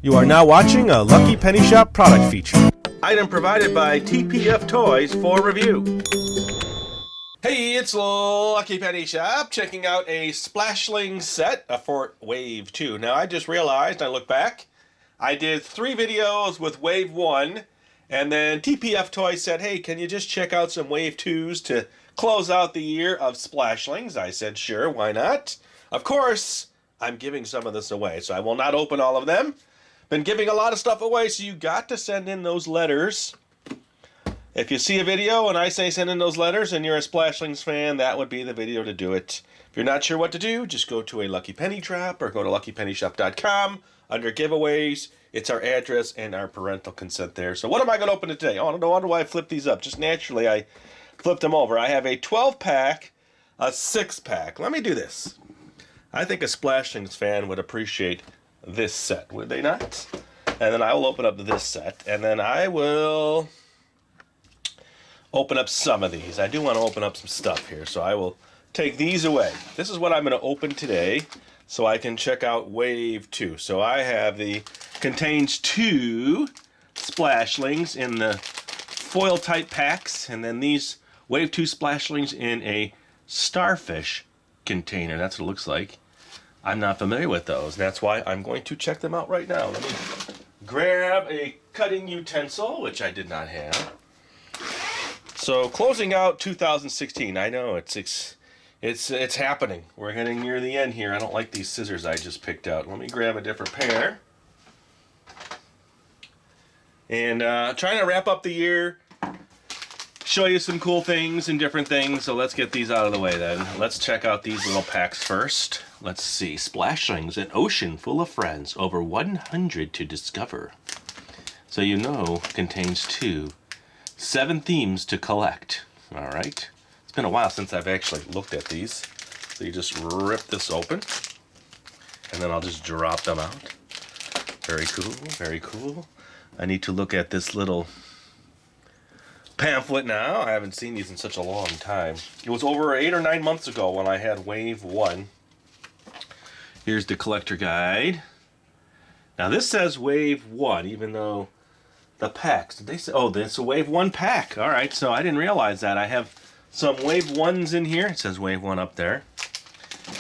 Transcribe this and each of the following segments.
You are now watching a Lucky Penny Shop product feature. Item provided by TPF Toys for review. Hey, it's Lucky Penny Shop, checking out a Splashlings set for Wave 2. Now, I just realized, I look back, I did 3 videos with Wave 1, and then TPF Toys said, hey, can you just check out some Wave 2s to close out the year of Splashlings? I said, sure, why not? Of course, I'm giving some of this away, so I will not open all of them. Been giving a lot of stuff away, so you got to send in those letters. If you see a video and I say send in those letters and you're a Splashlings fan, that would be the video to do it. If you're not sure what to do, just go to a Lucky Penny Shop or go to luckypennyshop.com. Under giveaways, it's our address and our parental consent there. So what am I going to open today? Oh, no wonder why I flipped these up. Just naturally, I flipped them over. I have a 12-pack, a 6-pack. Let me do this. I think a Splashlings fan would appreciate this set, would they not? And then I will open up this set, and then I will open up some of these. I do want to open up some stuff here, so I will take these away. This is what I'm going to open today, so I can check out Wave 2. So I have contains 2 Splashlings in the foil type packs, and then these Wave 2 Splashlings in a starfish container. That's what it looks like. I'm not familiar with those, and that's why I'm going to check them out right now. Let me grab a cutting utensil, which I did not have. So closing out 2016, I know it's happening. We're getting near the end here. I don't like these scissors I just picked out. Let me grab a different pair. And trying to wrap up the year, show you some cool things and different things. So let's get these out of the way then. Let's check out these little packs first. Let's see. Splashlings, an ocean full of friends, over 100 to discover. So you know, contains 2. 7 themes to collect. All right. It's been a while since I've actually looked at these. So you just rip this open, and then I'll just drop them out. Very cool, very cool. I need to look at this little pamphlet now. I haven't seen these in such a long time. It was over 8 or 9 months ago when I had Wave 1. Here's the collector guide. Now this says Wave 1, even though the packs, did they say, oh, this is a Wave 1 pack. All right, so I didn't realize that. I have some Wave 1s in here. It says Wave 1 up there.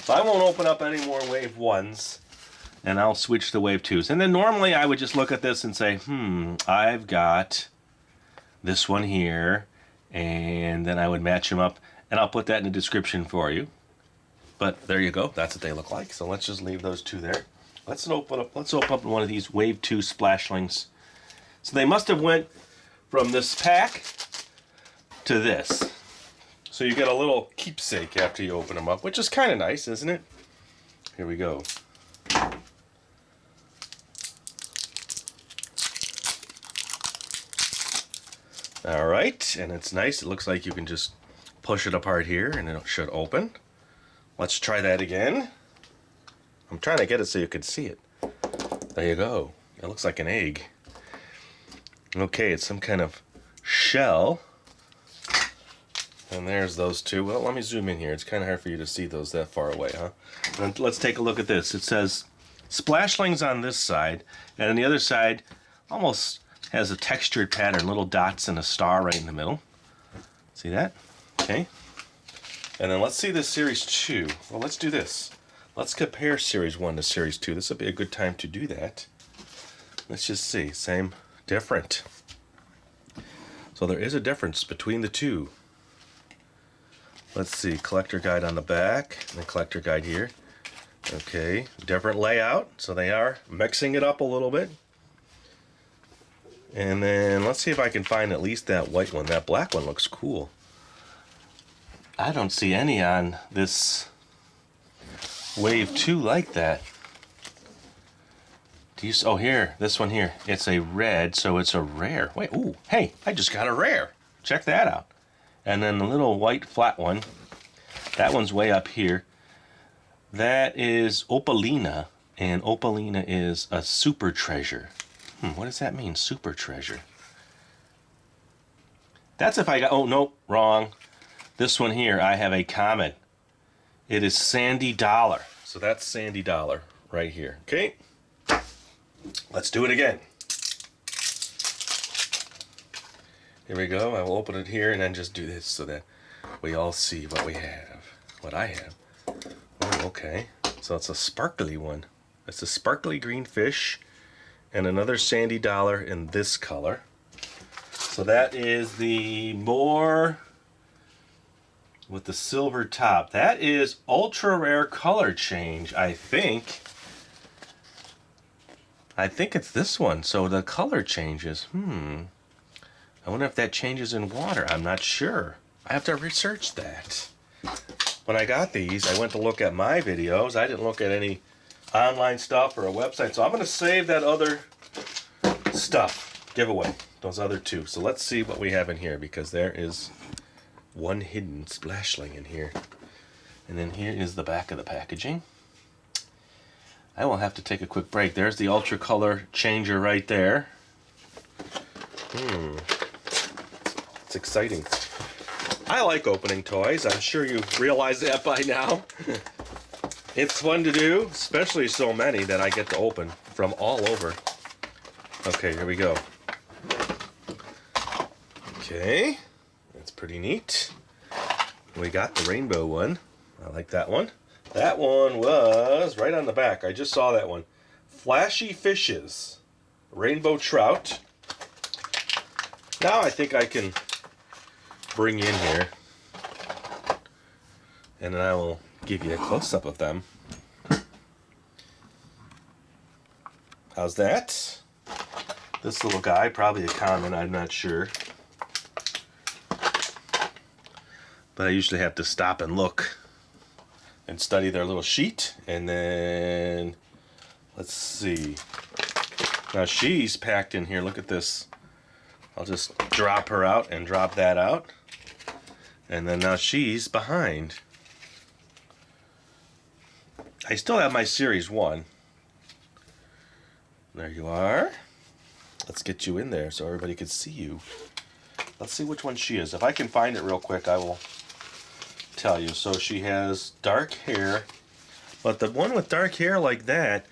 So I won't open up any more Wave 1s, and I'll switch to Wave 2s. And then normally I would just look at this and say, I've got this one here, and then I would match them up, and I'll put that in the description for you. But there you go. That's what they look like. So let's just leave those 2 there. Let's open up one of these Wave 2 Splashlings. So they must have went from this pack to this. So you get a little keepsake after you open them up, which is kind of nice, isn't it? Here we go. All right, and it's nice. It looks like you can just push it apart here, and it should open. Let's try that again. I'm trying to get it so you can see it. There you go. It looks like an egg. Okay, it's some kind of shell. And there's those 2. Well, let me zoom in here. It's kind of hard for you to see those that far away, huh? And let's take a look at this. It says Splashlings on this side, and on the other side almost has a textured pattern, little dots and a star right in the middle. See that? Okay. And then let's see this Series 2. Well, let's do this. Let's compare Series 1 to Series 2. This will be a good time to do that. Let's just see. Same, different. So there is a difference between the 2. Let's see. Collector guide on the back and the collector guide here. Okay. Different layout. So they are mixing it up a little bit. And then let's see if I can find at least that white one. That black one looks cool. I don't see any on this Wave 2 like that. Do you? Oh, here, this one here. It's a red, so it's a rare. Wait, ooh, hey, I just got a rare. Check that out. And then the little white flat one. That one's way up here. That is Opalina, and Opalina is a super treasure. What does that mean, super treasure? That's if I got, oh, nope, wrong. This one here, I have a common. It is Sandy Dollar. So that's Sandy Dollar right here, okay? Let's do it again. Here we go. I will open it here and then just do this so that we all see what we have. What I have. Oh, okay. So it's a sparkly one. It's a sparkly green fish and another sandy dollar in this color. So that is the more with the silver top. That is ultra rare color change, I think. I think it's this one. So the color changes. I wonder if that changes in water. I'm not sure. I have to research that. When I got these, I went to look at my videos. I didn't look at any online stuff or a website. So I'm going to save that other stuff giveaway, those other two. So let's see what we have in here, because there is one hidden splashling in here. And then here is the back of the packaging. I will have to take a quick break. There's the ultra color changer right there. It's exciting. I like opening toys. I'm sure you realize that by now. It's fun to do, especially so many that I get to open from all over. Okay, here we go. Okay, that's pretty neat. We got the rainbow one. I like that one. That one was right on the back. I just saw that one. Flashy Fishes. Rainbow Trout. Now I think I can bring in here, and then I will give you a close-up of them. How's that? This little guy, probably a common, I'm not sure. But I usually have to stop and look and study their little sheet. And then, let's see. Now she's packed in here. Look at this. I'll just drop her out and drop that out. And then now she's behind. I still have my Series 1. There you are. Let's get you in there so everybody can see you. Let's see which one she is. If I can find it real quick, I will tell you. So she has dark hair, but the one with dark hair like that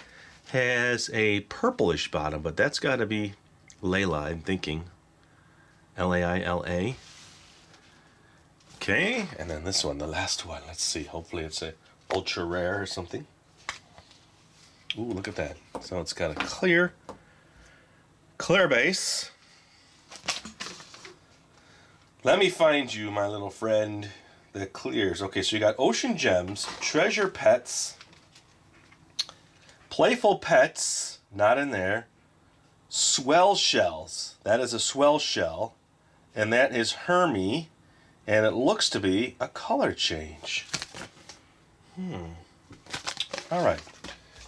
has a purplish bottom, but that's got to be Layla, I'm thinking. L-A-I-L-A. Okay, and then this one, the last one. Let's see. Hopefully it's a ultra rare or something. Ooh, look at that. So it's got a clear base. Let me find you, my little friend, that clears. Okay, so you got Ocean Gems, Treasure Pets, Playful Pets, not in there, Swell Shells. That is a swell shell. And that is Hermie. And it looks to be a color change. All right.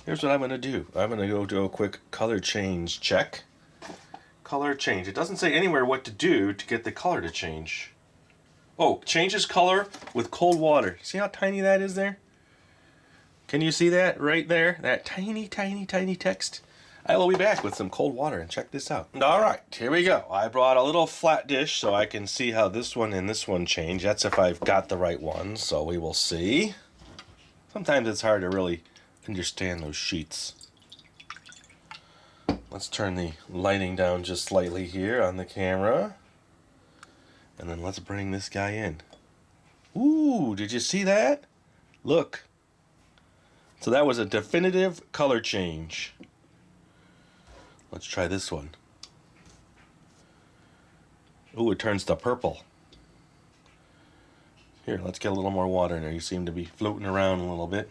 Here's what I'm going to do. I'm going to go do a quick color change check. Color change. It doesn't say anywhere what to do to get the color to change. Oh, changes color with cold water. See how tiny that is there? Can you see that right there? That tiny, tiny, tiny text? I will be back with some cold water and check this out. All right, here we go. I brought a little flat dish so I can see how this one and this one change. That's if I've got the right one, so we will see. Sometimes it's hard to really understand those sheets. Let's turn the lighting down just slightly here on the camera. And then let's bring this guy in. Ooh, did you see that? Look. So that was a definitive color change. Let's try this one. Ooh, it turns to purple. Here, let's get a little more water in there. You seem to be floating around a little bit.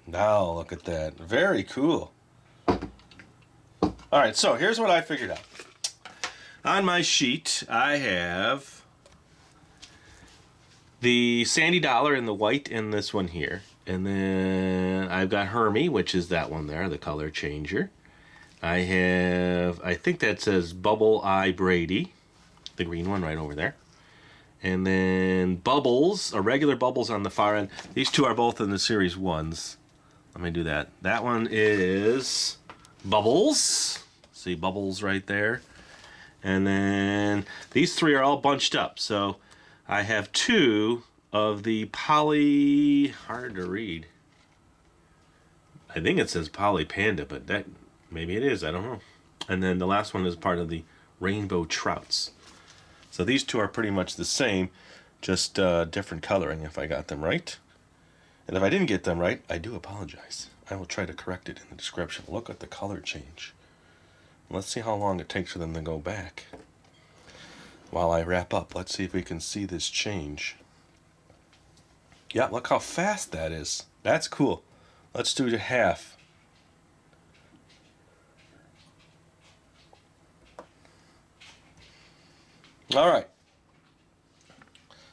Now, look at that. Very cool. Alright, so here's what I figured out. On my sheet, I have the Sandy Dollar in the white in this one here. And then I've got Hermie, which is that one there, the color changer. I have, I think that says Bubble Eye-Brady, the green one right over there. And then Bubbles, or regular Bubbles on the far end. These two are both in the Series 1s. Let me do that. That one is Bubbles. See Bubbles right there. And then these three are all bunched up. So I have two of the hard to read. I think it says Poly Panda, but that maybe it is. I don't know. And then the last one is part of the Rainbow Trouts. So these two are pretty much the same, just different coloring if I got them right. And if I didn't get them right, I do apologize. I will try to correct it in the description. Look at the color change. Let's see how long it takes for them to go back. While I wrap up, let's see if we can see this change. Yeah, look how fast that is. That's cool. Let's do the half. All right.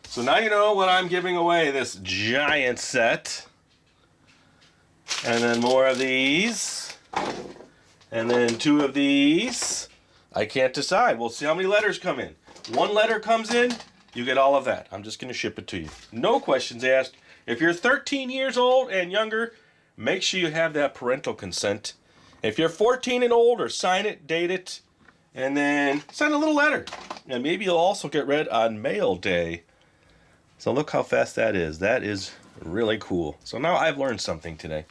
So now you know what I'm giving away, this giant set. And then more of these. And then 2 of these. I can't decide. We'll see how many letters come in. 1 letter comes in, you get all of that. I'm just going to ship it to you. No questions asked. If you're 13 years old and younger, make sure you have that parental consent. If you're 14 and older, sign it, date it, and then send a little letter. And maybe you'll also get read on Mail Day. So look how fast that is. That is really cool. So now I've learned something today.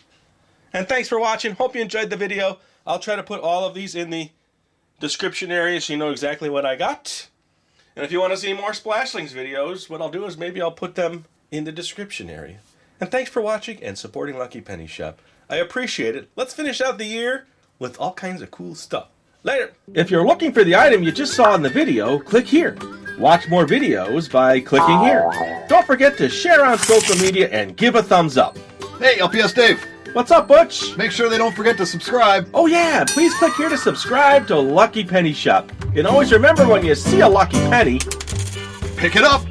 And thanks for watching. Hope you enjoyed the video. I'll try to put all of these in the description area so you know exactly what I got. And if you want to see more Splashlings videos, what I'll do is maybe I'll put them in the description area. And thanks for watching and supporting Lucky Penny Shop. I appreciate it. Let's finish out the year with all kinds of cool stuff. Later. If you're looking for the item you just saw in the video, click here. Watch more videos by clicking here. Don't forget to share on social media and give a thumbs up. Hey, LPS-Dave. What's up, Butch? Make sure they don't forget to subscribe. Oh yeah, please click here to subscribe to Lucky Penny Shop. And always remember, when you see a lucky penny, pick it up.